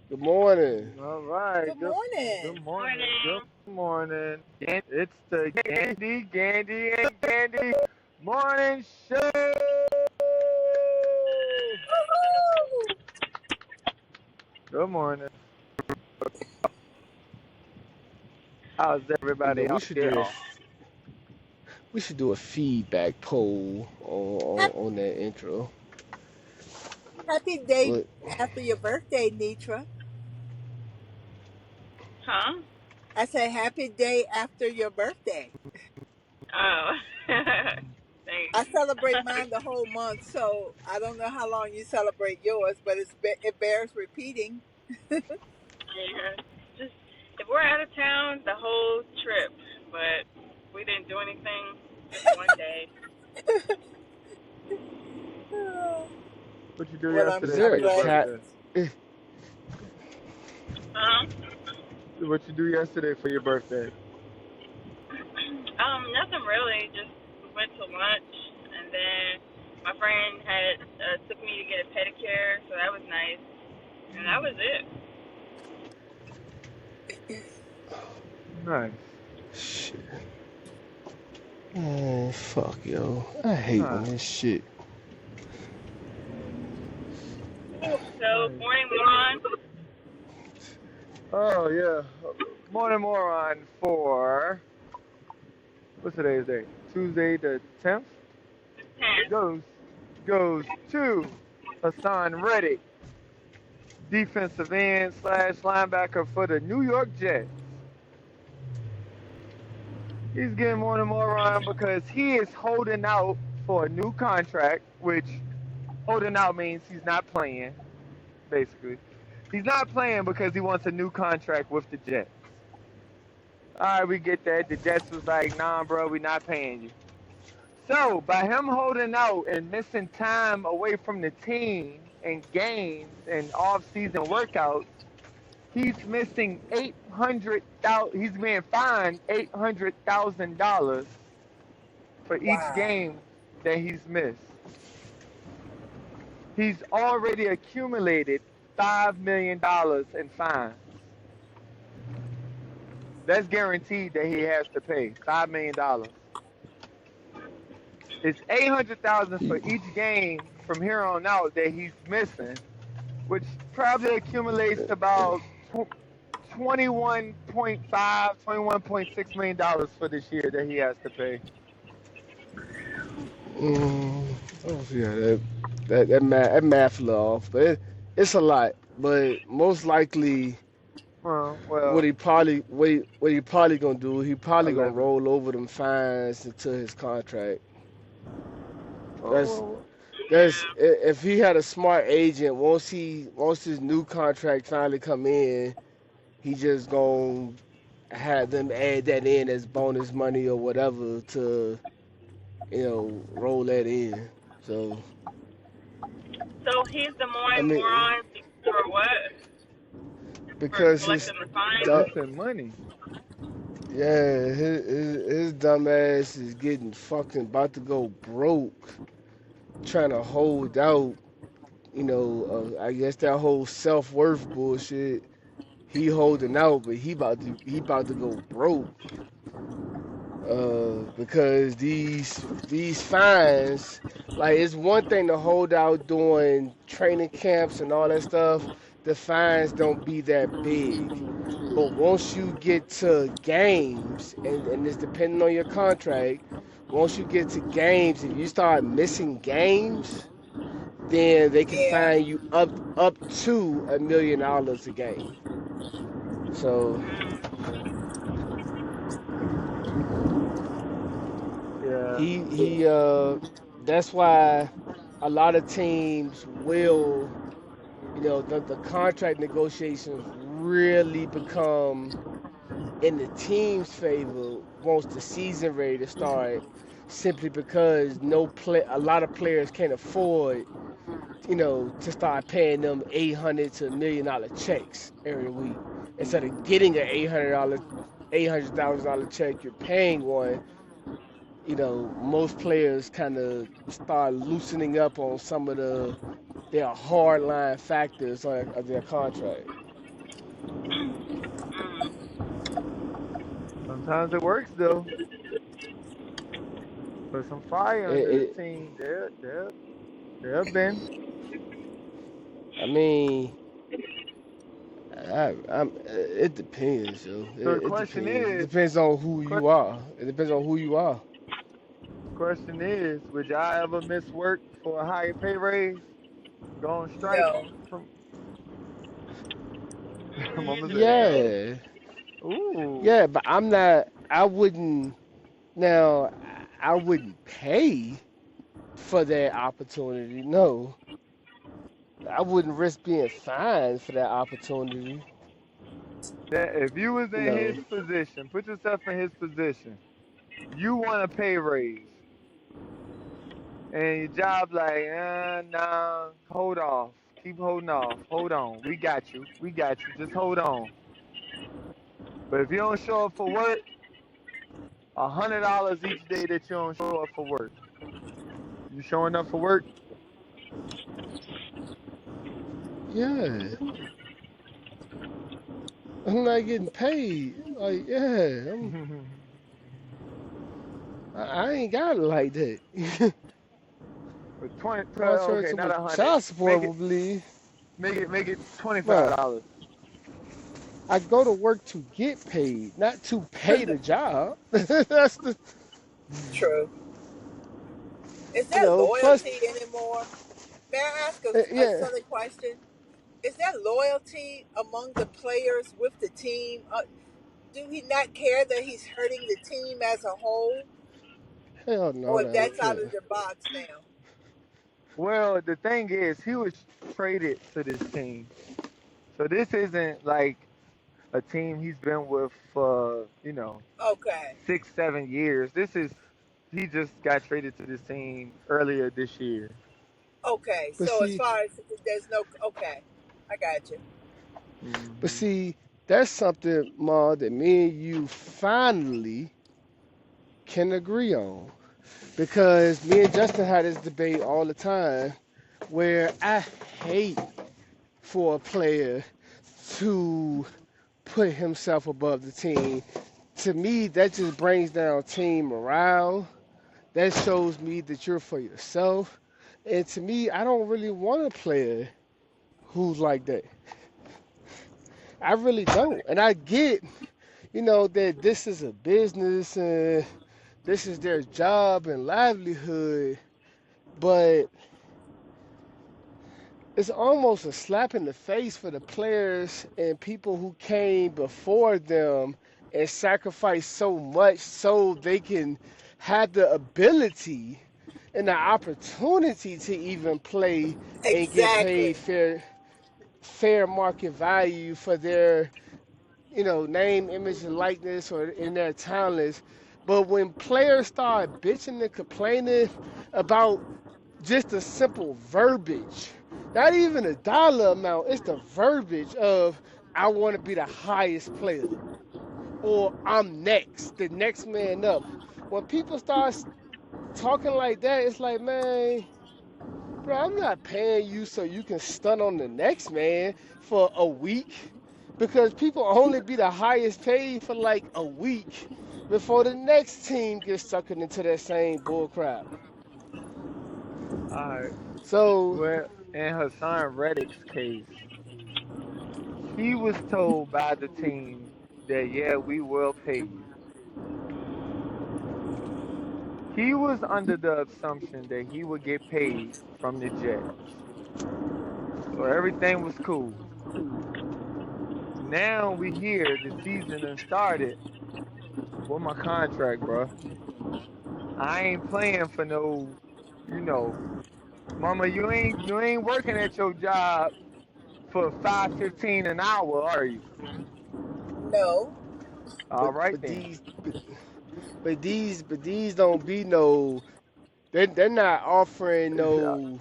Good morning. All right. Good Good morning. morning. Good Morning. morning. It's the Gandy Gandy and Gandy Morning Show. Woo-hoo! Good morning. How's You know, everybody we out should do there? a feedback poll on that intro. Happy day But after your birthday, Nitra. Huh? I said happy day after your birthday. Oh. Thanks. I celebrate mine the whole month, so I don't know how long you celebrate yours, but it bears repeating. Yeah. Just if we're out of town, the whole trip, but we didn't do anything. Just one day. What you do Well, I'm is yesterday there for I'm a your glad. cat? birthday? eh, Huh? What you do yesterday for your birthday? Nothing really. Just we went to lunch, and then my friend had took me to get a pedicure, so that was nice, and that was it. Nice. Shit. Man, fuck yo. I hate when Nice. this shit. So Nice. morning, Juan. Oh yeah. Morning moron for what's today's date? Tuesday the 10th. Ten. Goes goes to Hassan Reddick, defensive end slash linebacker for the New York Jets. He's getting more and more on because he is holding out for a new contract, which holding out means he's not playing, basically. He's not playing because he wants a new contract with the Jets. All right, we get that. The Jets was like, nah, bro, we not paying you. So by him holding out and missing time away from the team and games and off-season workouts, he's missing 800,000. He's being fined $800,000 for each Wow. game that he's missed. He's already accumulated $5 million in fines. That's guaranteed that he has to pay $5 million. It's 800,000 He, for each game from here on out that he's missing, which probably accumulates to about 21.5, $21.6 million for this year that he has to pay. oh yeah, that math a little off, but it's a lot. But most likely, Well, what he probably gonna do? He probably gonna 11. roll over them fines into his contract. That's Oh, Yeah. if he had a smart agent. Once his new contract finally come in, he just gonna have them add that in as bonus money or whatever to roll that in. So So he's the I morning mean, moron for what? For because his collecting the fine? du- collecting money. yeah, his dumb ass is getting fucking about to go broke trying to hold out. I guess that whole self worth bullshit. He holding out, but he about to go broke. Because these fines, like it's one thing to hold out during training camps and all that stuff. The fines don't be that big. But once you get to games, and it's depending on your contract, once you get to games, if you start missing games, then they can Yeah. fine you up to $1 million a game. So Yeah. he that's why a lot of teams will, the contract negotiations really become in the team's favor once the season ready to start, simply because a lot of players can't afford, to start paying them 800 to $1 million checks every week. Instead of getting an $800,000 check, you're paying one. Most players kind of start loosening up on some of their hard line factors of their contract. Mm. Sometimes it works though. Put some fire It, under the it, team. They'll bend. I mean, it depends, yo. So the It question depends. It is, depends on who que- you are. It depends on who you are. question is, would y'all ever miss work for a higher pay raise? Go on strike No. from Mama Mm, said no. Yeah, Ooh. yeah, but I'm not. I wouldn't. Now, I wouldn't pay for that opportunity. No, I wouldn't risk being fined for that opportunity. That if you was You in his know. position, put yourself in his position. You want a pay raise, and your job like, nah, hold off, keep holding off, hold on, we got you, just hold on. But if you don't show up for work, $100 each day that you don't show up for work. You showing up for work? Yeah, I'm not getting paid. Like, yeah, I ain't got it like that. But 20, Contrary okay, to not what 100. child support Make it, will believe, make it bro. $25. I go to work to get paid, not to pay the job. That's the, True. Is you there know. Plus, loyalty anymore? May I ask a yeah, silly question? Is there loyalty among the players with the team? Do he not care that he's hurting the team as a whole? hell no, Or they don't that's out of care. the box now? Well, the thing is, he was traded to this team. So this isn't like a team he's been with for, 6, 7 years. This is he just got traded to this team earlier this year. Okay. But So as see, far as there's no, okay, I got you. but Hmm. see, that's something, Ma, that me and you finally can agree on. Because me and Justin had this debate all the time where I hate for a player to put himself above the team. To me, that just brings down team morale. That shows me that you're for yourself. And to me, I don't really want a player who's like that. I really don't. And I get, that this is a business and this is their job and livelihood, but it's almost a slap in the face for the players and people who came before them and sacrificed so much so they can have the ability and the opportunity to even play and get paid Exactly. fair market value for their name, image, and likeness or in their talents. But when players start bitching and complaining about just the simple verbiage, not even a dollar amount, it's the verbiage of I want to be the highest player or I'm next, the next man up. When people start talking like that, it's like, man, bro, I'm not paying you so you can stun on the next man for a week because people only be the highest paid for like a week before the next team gets suckered into that same bull crap. All right. So, Well, in Hassan Reddick's case, he was told by the team that yeah, we will pay you. He was under the assumption that he would get paid from the Jets. So everything was cool. Now we hear the season done started. With my contract, bro? I ain't playing for no, you know, mama. You ain't working at your job for 5.15 an hour, are you? No. All but right but then. these don't be no. They're not offering no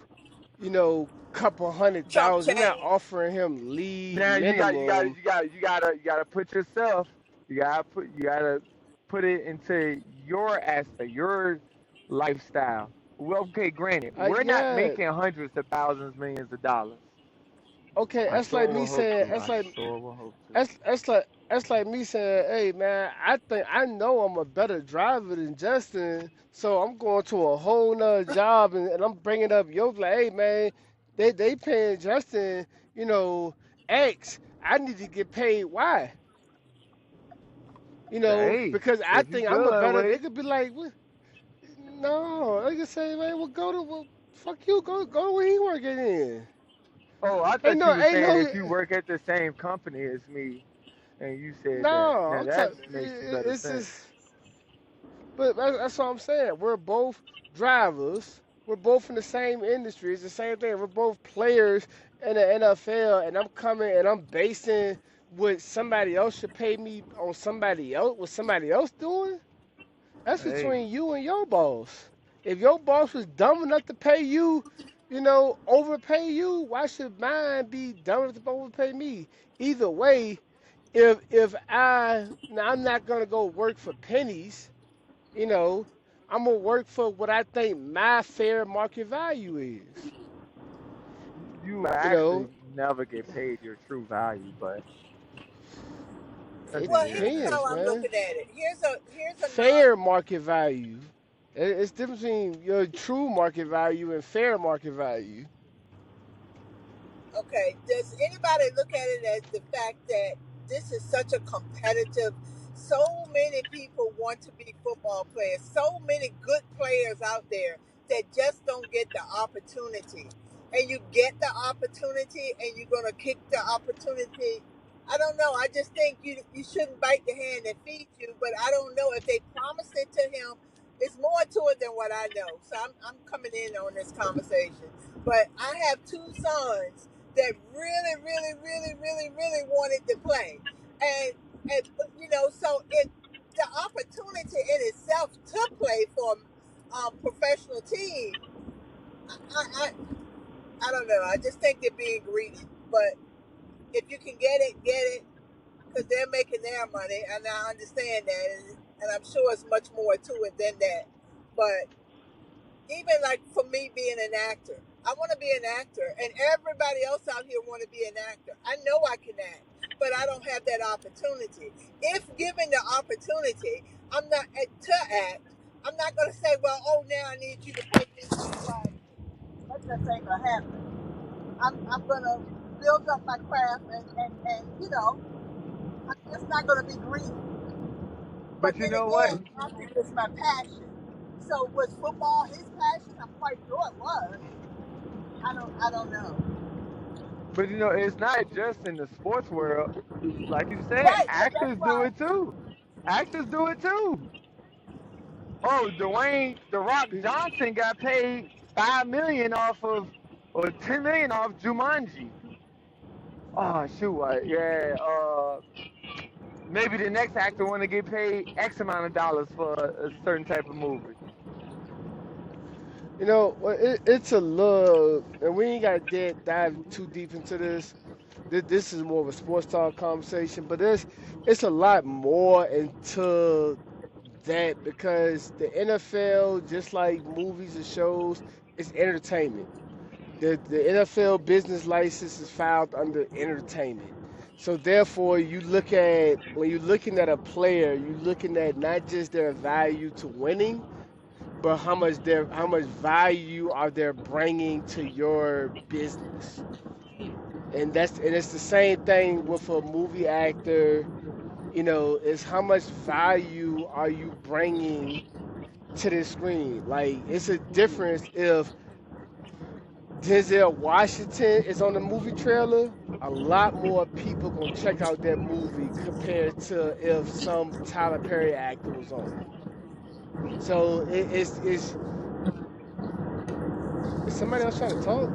couple hundred Chump thousand. They're not change. offering him league Now minimum. you gotta put yourself. You gotta put it into your aspect, your lifestyle. Well, okay, granted, we're not Yeah, making hundreds of thousands, millions of dollars. okay, I that's like sure me will hope saying, to. I sure will hope to. that's like me saying, hey man, I think I know I'm a better driver than Justin, so I'm going to a whole nother job and I'm bringing up your like, hey man, they paying Justin, you know, X. I need to get paid Y. Hey, Because I if you think I'm feel a that better. They way, could be like, "What? No, they could say, man, well, fuck you, go where he working in. oh, I thought you were Ain't saying no, if you work at the same company as me, and you said that. no. Now that makes better It's sense. just, but that's what I'm saying. We're both drivers. We're both in the same industry. It's the same thing. We're both players in the NFL, and I'm coming and I'm basing what somebody else should pay me on somebody else. What somebody else doing? That's Hey, between you and your boss. If your boss was dumb enough to pay you, overpay you, why should mine be dumb enough to overpay me? Either way, if now I'm not gonna go work for pennies, you know, I'm gonna work for what I think my fair market value is. you You actually know, never get paid your true value, but that's it Well, neither here here's nor how there. depends, I'm man. looking at it. Here's a non. Fair market value. It's different between your true market value and fair market value. Okay, does anybody look at it as the fact that this is such a competitive? So many people want to be football players. So many good players out there that just don't get the opportunity. And you get the opportunity, and you're gonna kick the opportunity. I don't know. I just think you shouldn't bite the hand that feeds you. But I don't know if they promised it to him. It's more to it than what I know. So I'm coming in on this conversation. But I have two sons that really, really, really, really, really wanted to play, and so the opportunity in itself to play for a professional team, I, I, I don't know. I just think they're being greedy. But if you can get it, because they're making their money, and I understand that, and I'm sure it's much more to it than that. But even like for me being an actor, I want to be an actor, and everybody else out here want to be an actor. I know I can act, but I don't have that opportunity. If given the opportunity, I'm not to act. I'm not going to say, well, oh, now I need you to pay me XYZ. That just ain't gonna happen. I'm gonna build up my craft, and I'm just not gonna be greedy. But But you then know what? again, acting is my passion. So was football his passion? I'm quite sure it was. I don't know. But it's not just in the sports world. Like you said, Right, but that's actors do why. it too. Actors do it too. Oh, Dwayne the Rock Johnson got paid 5 million off of or 10 million off Jumanji. Oh shoot, yeah. Maybe the next actor want to get paid X amount of dollars for a certain type of movie. It's a little, and we ain't got to dive too deep into this. This is more of a sports talk conversation, but it's a lot more into that because the NFL, just like movies and shows, is entertainment. The NFL business license is filed under entertainment. So therefore, you look at when you're looking at a player, you're looking at not just their value to winning, but how much value are they bringing to your business. And it's the same thing with a movie actor. Is how much value are you bringing to the screen? Like it's a difference if Denzel Washington is on the movie trailer. A lot more people gonna check out that movie compared to if some Tyler Perry actor was on it. So is somebody else trying to talk?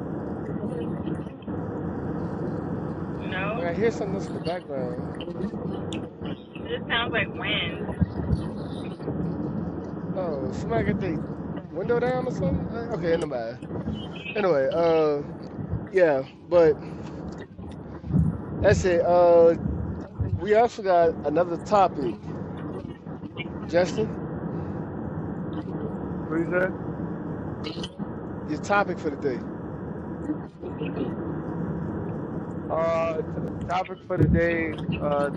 Like No, I hear something else in the background. it just sounds like wind. Oh, somebody got the window down or something? Okay, no matter. Anyway, yeah, but that's it. We also got another topic, Justin. What you say? Your topic for the day. Topic for the day: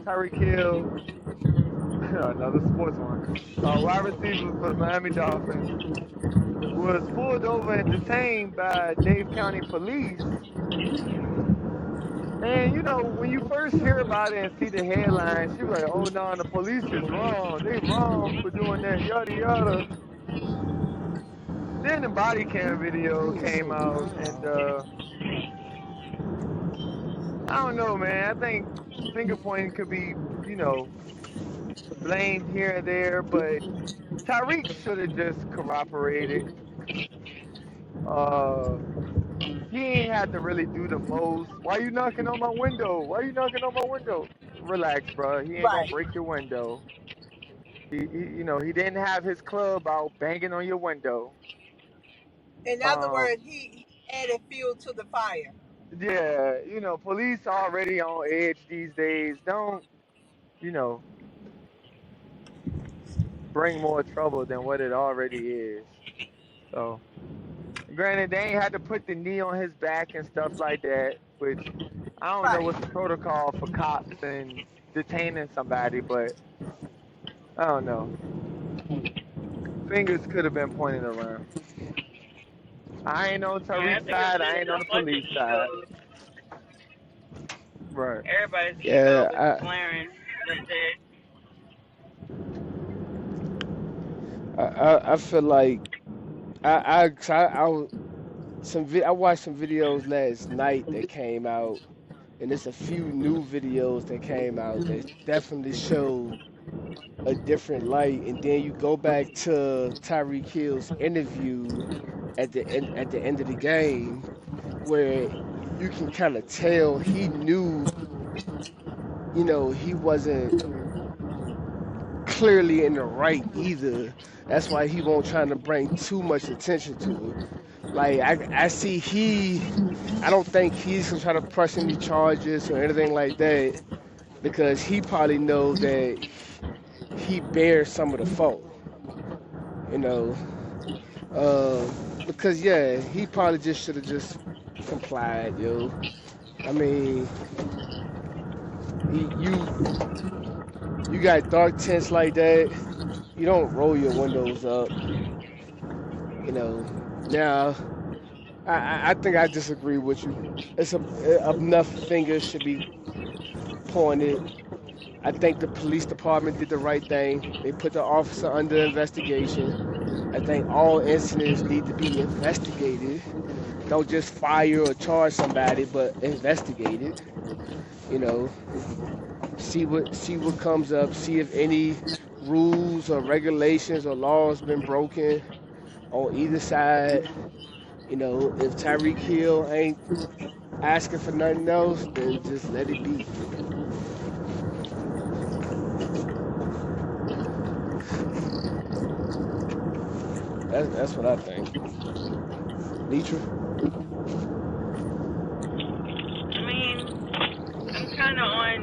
Tyreek Hill, another sports one. Wide receiver for the Miami Dolphins was pulled over and detained by Dade County police. And you know, when you first hear about it and see the headlines, you be like, "Oh no, the police is wrong. They wrong for doing that." Yada yada. Then the body cam video It's came so out, and loud. I don't know, man. I think finger pointing could be, you know, blamed here and there, but Tyreek should have just cooperated. Uh, he ain't had to really do the most. Why you knocking on my window? Why you knocking on my window? Relax, bro. He ain't gonna Right. break your window. You know, he didn't have his club out banging on your window. In other Um, words, he added fuel to the fire. yeah, you know, police already on edge these days. Don't, you know, bring more trouble than what it already is. So, granted, they ain't had to put the knee on his back and stuff like that, which I don't know Right. what's the protocol for cops and detaining somebody, but I don't know. Fingers could have been pointed around. I ain't on Yeah, I Tariq's think it was side. I just ain't on a the bunch of police side. egos. Right. Everybody's ego was Yeah, flaring that day. I feel like I I watched some videos last night that came out, and there's a few new videos that came out that definitely show a different light. And then you go back to Tyreek Hill's interview at the end of the game, where you can kind of tell he knew, he wasn't clearly in the right either. That's why he won't trying to bring too much attention to it. Like I see I don't think he's gonna try to press any charges or anything like that because he probably know that he bears some of the fault, you know. Because yeah, he probably just should have just complied, yo. I mean, you you got dark tints like that, you don't roll your windows up, you know. Now, I think I disagree with you. Enough fingers should be pointed. I think the police department did the right thing. They put the officer under investigation. I think all incidents need to be investigated. Don't just fire or charge somebody, but investigate it. You know, see what comes up. See if any rules or regulations or laws been broken on either side. You know, if Tyreek Hill ain't asking for nothing else, then just let it be. That's what I think. Nitra? I mean, I'm kind of on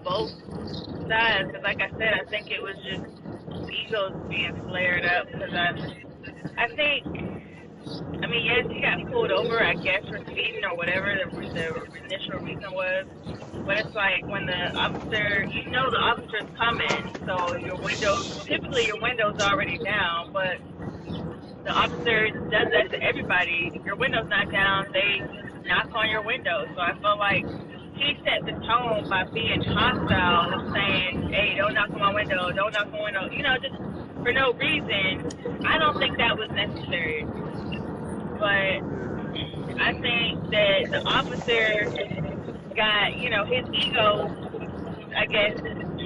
both sides because, like I said, I think it was just egos being flared up. Because I think, I mean, yes, he got pulled over, I guess, for speeding or whatever the initial reason was. But it's like when the officer, you know, the officer's coming, so your windows, typically your window's already down, but the officer does that to everybody. Your window's not down, they knock on your window. So I feel like he set the tone by being hostile, saying, "Hey, don't knock on my window, don't knock on my window," you know, just for no reason. I don't think that was necessary. But Yeah. I think that the officer got, you know, his ego, I guess,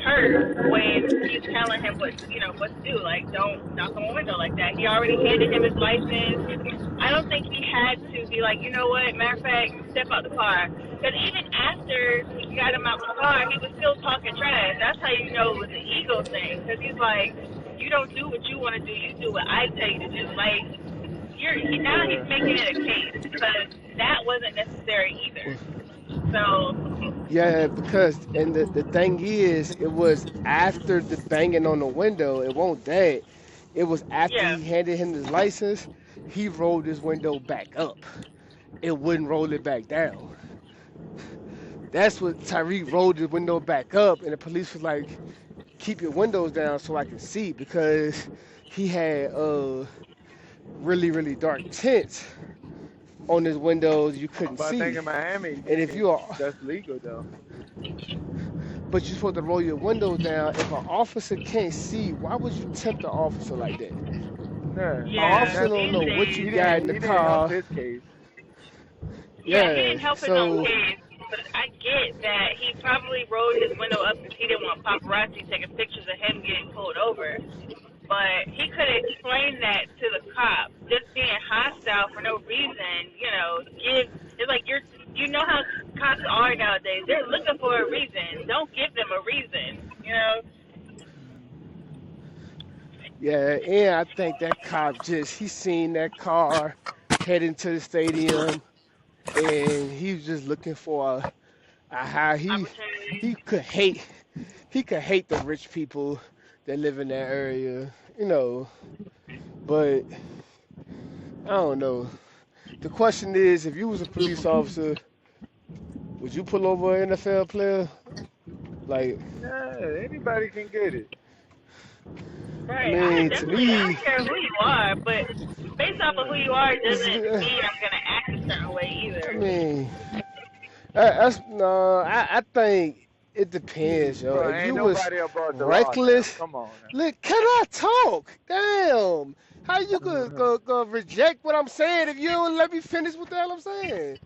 hurt when he's telling him what to do. Like, don't knock on my window like that. He already handed him his license. I don't think he had to be like, you know what, matter of fact, step out the car. Because even after he got him out the car, he was still talking trash. That's how you know it was an ego thing. Because he's like, you don't do what you want to do. You do what I tell you to do. Like, now he's Yeah. making it a case because that wasn't necessary Well, either. So, yeah, because and the thing is, it was after the banging on the window. It won't that. It was after yeah. he handed him his license. He rolled his window back up. It wouldn't roll it back down. That's what Tyreek rolled the window back up, and the police was like, "Keep your windows down so I can see," because he had really dark tints on his windows you couldn't But I think see. in Miami, And if you are, that's legal though. but you're supposed to roll your windows down. If an officer can't see, why would you tempt an officer like that? Yeah, An and Yeah, officer that's don't these know what days. you got in the he didn't help car. his case. Yeah, he Yeah, didn't help his own so case, but I get that he probably rolled his window up because he didn't want paparazzi taking pictures of him getting pulled over. But he could explain that to the cops. Just being hostile for no reason, it's like you know how cops are nowadays. They're looking for a reason. Don't give them a reason. yeah, and I think that cop just he seen that car heading to the stadium, and he was just looking for a how Opportunity. he could hate he could hate the rich people that live in that area, you know. But I don't know. The question is, if you was a police officer, would you pull over an NFL player? Like, Yeah, anybody can get it. I Right. mean, to I me, don't care who you are, but based off of who you are it's, doesn't mean I'm gonna act a certain way either. I mean, that's no. I think it depends, yo. Bro, If ain't you was nobody above the law now. reckless, Come on look, can I talk? Damn. How you gonna, now. reject what I'm saying if you don't let me finish what the hell I'm saying?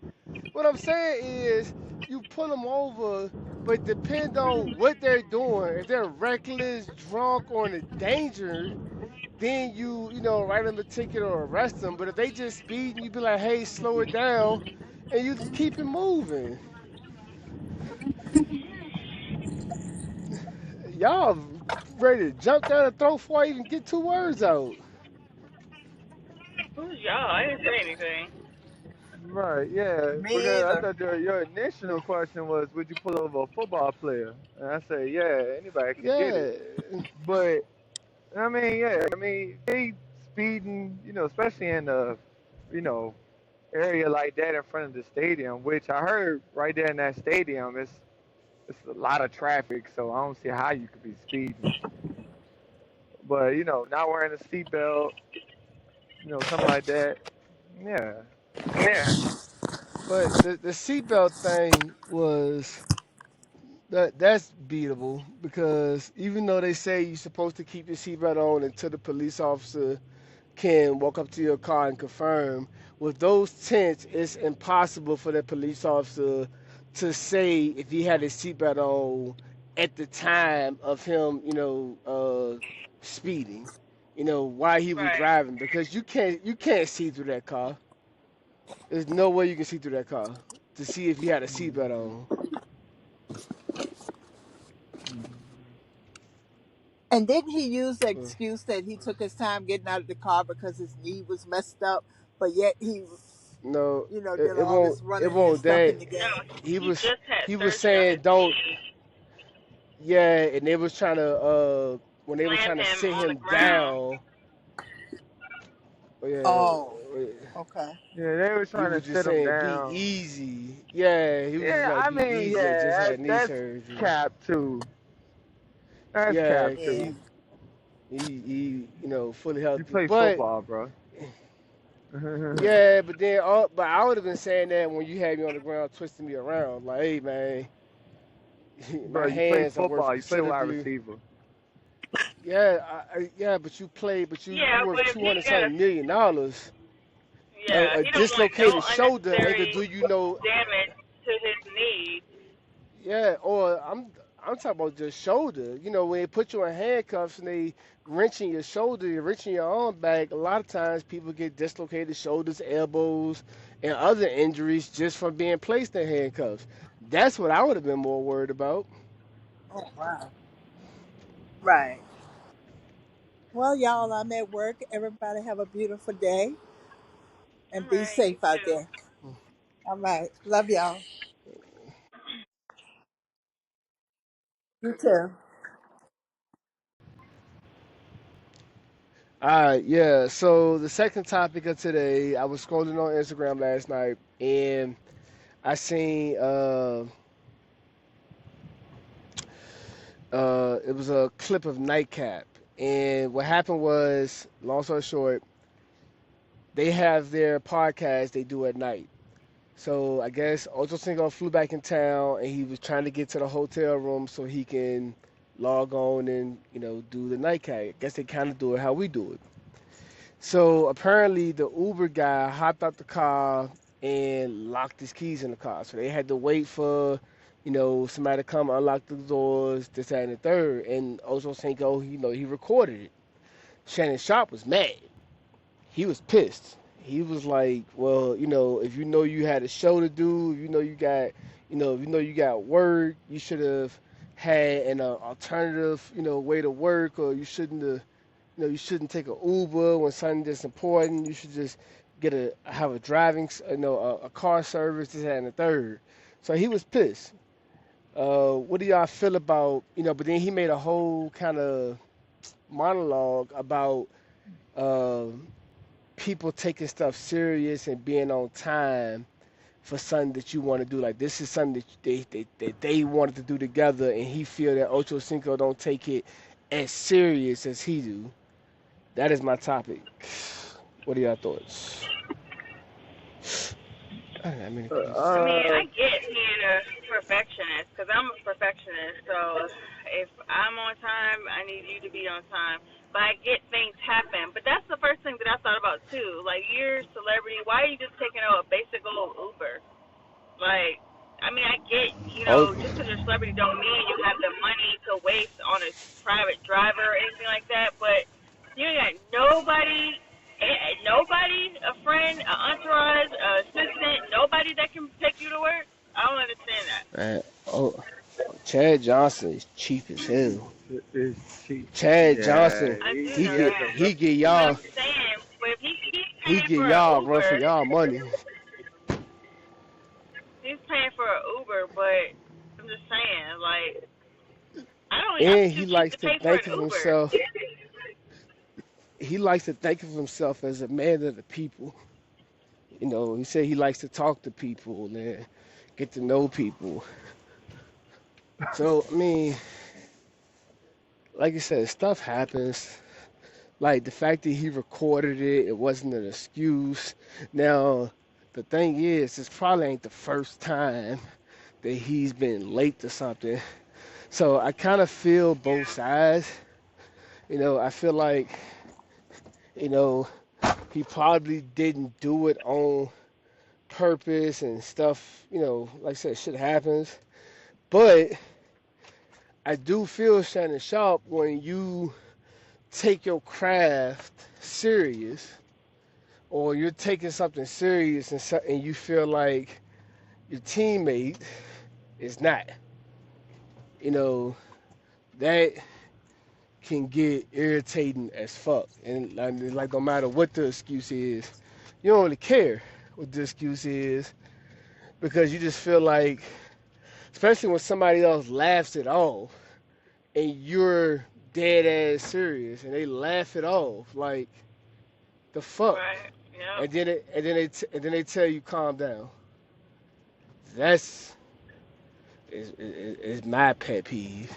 What I'm saying is you pull them over, but depend on what they're doing. If they're reckless, drunk, or in a danger, then you write them a ticket or arrest them. But if they just speeding, you be like, hey, slow it down, and you keep it moving. Y'all ready to jump down the throat before I even get two words out. Who's y'all? I didn't say anything. Right, yeah, Me because I either. thought your initial question was, would you pull over a football player? And I say, yeah, anybody can get it. Yeah, But I mean, yeah, I mean, they speeding, especially in the, you know, area like that in front of the stadium, which I heard right there in that stadium, it's a lot of traffic, so I don't see how you could be speeding. But not wearing a seatbelt, something like that. Yeah, but the seatbelt thing was that's beatable because even though they say you're supposed to keep your seatbelt on until the police officer can walk up to your car and confirm, with those tents, it's impossible for the police officer to say if he had his seatbelt on at the time of him, speeding, while he was Right. driving because you can't see through that car. There's no way you can see through that car to see if he had a seatbelt on. And didn't he use the Uh, excuse that he took his time getting out of the car because his knee was messed up, but yet he, No, it, did it all won't. this It running and won't. stuff That in the No, game? he he was. just had He was surgery on saying his don't. knee. Yeah, and they was trying to. When they was Slammed trying to him sit on the him ground. down. Oh yeah. Oh, Yeah, okay. yeah, they were he trying was to just sit him saying be down. easy. Yeah, he was just Yeah, like I be mean, easy. I just yeah, had knee that's surgery. cap too. That's Yeah, cap because Yeah. too. he fully You healthy. play But football, bro. yeah, but I would have been saying that when you had me on the ground twisting me around, like, hey man, Bro, my you play hands are worth football. You play wide considerably. receiver. Yeah, yeah, but you play, but you Yeah, worth but if two he hundred got something $1 million. yeah, A he don't want no dislocated shoulder ain't gonna do unnecessary you no. damage to his knee. Yeah, or I'm talking about just shoulder. When they put you in handcuffs and they wrenching your shoulder, you're wrenching your arm back. A lot of times people get dislocated shoulders, elbows, and other injuries just from being placed in handcuffs. That's what I would have been more worried about. Oh, wow. Right. Well, y'all, I'm at work. Everybody have a beautiful day All and be right, you safe out too. there. All right. Love y'all. You too. All right, yeah. So the second topic of today, I was scrolling on Instagram last night and I seen It was a clip of Nightcap, and what happened was, long story short, they have their podcast they do at night. So I guess Ocho Cinco flew back in town, and he was trying to get to the hotel room so he can log on and do the Nightcap. I guess they kind of do it how we do it. So apparently the Uber guy hopped out the car and locked his keys in the car. So they had to wait for, somebody to come unlock the doors, this, that, and the third. And Ocho Cinco, he recorded it. Shannon Sharp was mad. He was pissed. He was like, well, if you know you had a show to do, if you know you got, if you know you got work, you should have had an alternative, way to work, or you shouldn't take an Uber when something that's important. You should just have a driving, a car service, this, that, and the third. So he was pissed. What do y'all feel about, but then he made a whole kind of monologue about uh, people taking stuff serious and being on time for something that you want to do. Like this is something that they wanted to do together, and he feel that Ocho Cinco don't take it as serious as he do. That is my topic. What are y'all thoughts? I don't have many questions. I mean, Uh, I get being a perfectionist because I'm a perfectionist. So if I'm on time, I need you to be on time. But I get things happen. But that's the first thing that I thought about too. Like you're a celebrity. Why are you just taking out a basic old Uber? Like, I mean, I get, Oh, just because you're a celebrity don't mean you have the money to waste on a private driver or anything like that. But you ain't got nobody, a friend, an entourage, an assistant, nobody that can take you to work. I don't understand that. man. Oh, Chad Johnson is cheap as hell. it's cheap. Chad Yeah, Johnson, I do he he know get has a that. he get But y'all I'm saying, but if he keeps he paying get for an y'all run Uber, for y'all money. he's paying for an Uber, but I'm just saying, like, I'm And too he cheap likes to to pay for think an of Uber. himself. He likes to think of himself as a man of the people. He said he likes to talk to people and get to know people. So I mean, like I said, stuff happens. Like the fact that he recorded it, it wasn't an excuse. Now, the thing is, this probably ain't the first time that he's been late to something. So I kind of feel both sides. I feel like, you know, he probably didn't do it on purpose and stuff. Like I said, shit happens. But I do feel Shannon Sharp when you take your craft serious or you're taking something serious and you feel like your teammate is not. You know, that can get irritating as fuck. And like no matter what the excuse is, you don't really care what the excuse is because you just feel like, especially when somebody else laughs it off and you're dead ass serious and they laugh it off, like the fuck. Right. Yep. And then they tell you calm down. That's is my pet peeve.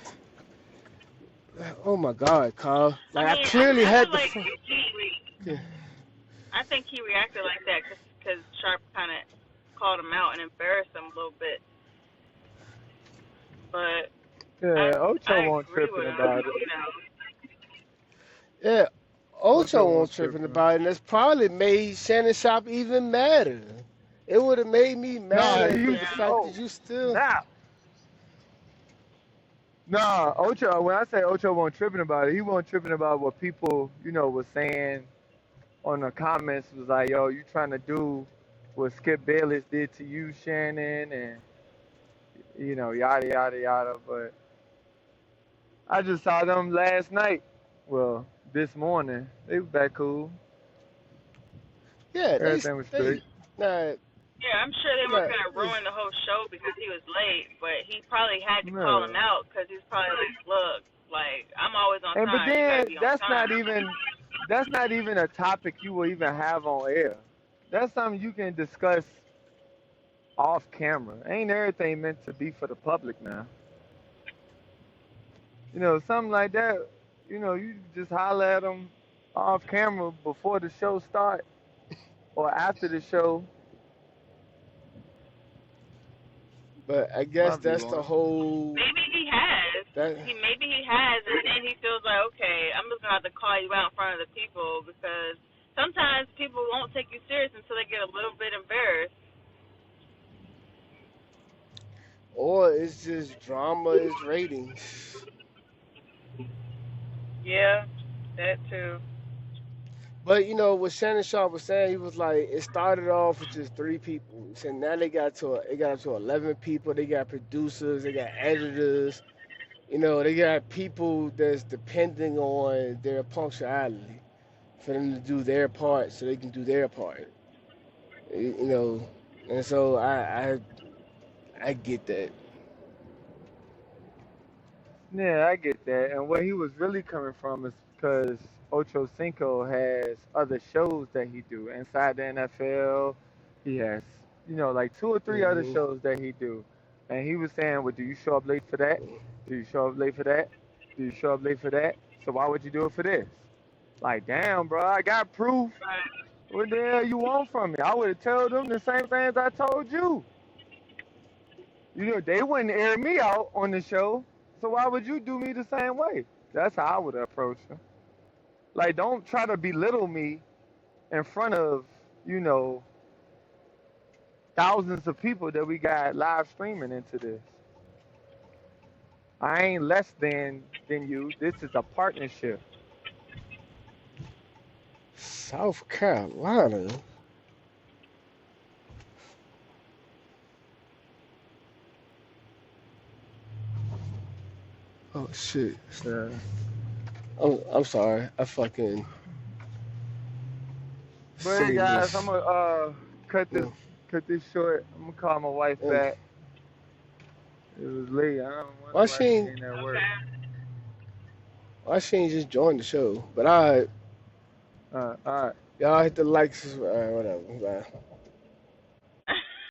Oh my God, Carl. I Like I mean, I, clearly I had feel the like phone. Yeah. I think he reacted like that because Sharp kind of called him out and embarrassed him a little bit. But I yeah. Ocho I won't agree tripping with about it. him. Yeah, Ocho Ocho won't won't tripping tripping. about it, and that's probably made Shannon Sharp even madder. It would have made me Nah, madder, he but the Yeah. fact that oh you still, snap. Nah, Ocho. When I say Ocho won't tripping about it, he won't tripping about what people was saying on the comments. Was like, yo, you trying to do what Skip Bayless did to you, Shannon, and yada yada yada. But I just saw them last night. Well, this morning they was back cool. yeah, Everything was straight. nah, Yeah, I'm sure they weren't nah, gonna ruin the whole show because he was late, but he probably had to call Yeah. him out because he's probably like, look, like I'm always on And but time. You gotta then be on time. that's not even a topic you will even have on air. That's something you can discuss off camera. Ain't everything meant to be for the public now. Something like that. You just holler at them off camera before the show start or after the show. But I My guess view that's the on whole Maybe he has. that. Maybe he has, and then he feels like, okay, I'm just gonna have to call you out in front of the people because sometimes people won't take you serious until they get a little bit embarrassed. Or it's just drama is ratings. Yeah, that too. But what Shannon Sharp was saying, he was like, it started off with just 3 people. He said now it got up to 11 people. They got producers, they got editors. They got people that's depending on their punctuality for them to do their part, so they can do their part. You know, and so I get that. Yeah, I get that. And where he was really coming from is because Ocho Cinco has other shows that he do inside the NFL. He has, like 2 or 3 other Hmm. shows that he do. And he was saying, well, do you show up late for that? Do you show up late for that? Do you show up late for that? So why would you do it for this? Like, damn, bro, I got proof. Right. What the hell you want from me? I would have told them the same things I told you. They wouldn't air me out on the show, so why would you do me the same way? That's how I would approach them. Like, don't try to belittle me in front of, you know, thousands of people that we got live streaming into this. I ain't less than you. This is a partnership. South Carolina. Oh shit. Yeah. I'm sorry. I fucking But hey seen guys, I'm this. gonna cut this Mm, cut this short. I'm gonna call my wife mm. back. It was late. I don't wonder Why why she she ain't ain't at work. Okay. why she ain't just join the show? But I All right. y'all hit the likes. Whatever. Bye.